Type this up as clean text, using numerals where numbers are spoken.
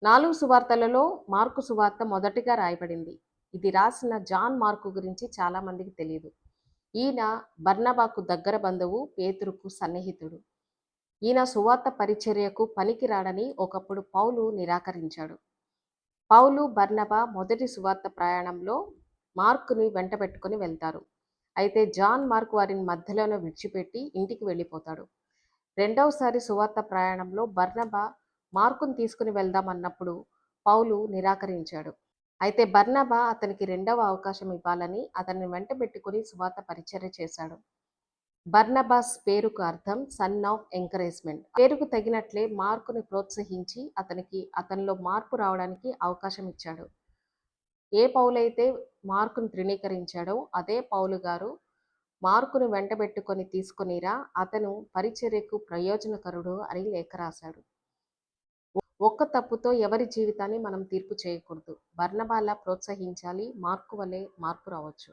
4 సువార్తలలో mark సువార్త మొదటిగా రాయబడింది. ఇది రాసిన జాన్ మార్కు గురించి చాలా మందికి తెలియదు. ఈయన బర్నబాకు దగ్గర బంధువు, పేతురుకు సన్నిహితుడు. ఈయన సువార్త పరిచర్యకు పనికి రాడని ఒకప్పుడు పౌలు నిరాకరించాడు. పౌలు, బర్నబా మొదటి సువార్త ప్రయాణంలో మార్కుని వెంటబెట్టుకుని వెళ్తారు. అయితే జాన్ మార్కు వారిని మధ్యలోనే విడిచిపెట్టి ఇంటికి వెళ్ళిపోతాడు. రెండవసారి సువార్త ప్రయాణంలో బర్నబా మార్కును తీసుకుని వెళ్దామన్నప్పుడు పౌలు నిరాకరించాడు. అయితే బర్నబా అతనికి రెండవ అవకాశం ఇవ్వాలని అతన్ని వెంటబెట్టుకుని సువార్త పరిచర్య చేశాడు. బర్నబాస్ పేరుకు అర్థం సన్ ఆఫ్ ఎంకరేజ్మెంట్. పేరుకు తగినట్లే మార్కుని ప్రోత్సహించి అతనిలో మార్పు రావడానికి అవకాశం ఇచ్చాడు. ఏ పౌలైతే మార్కును తృణీకరించాడో అదే పౌలు గారు మార్కును వెంటబెట్టుకొని తీసుకునిరా, అతను పరిచర్యకు ప్రయోజనకరుడు అని లేఖ రాశాడు. ఒక్క తప్పుతో ఎవరి జీవితాన్ని మనం తీర్పు చేయకూడదు. బర్నబాలా ప్రోత్సహించాలి, మార్కు వలె మార్పు రావచ్చు.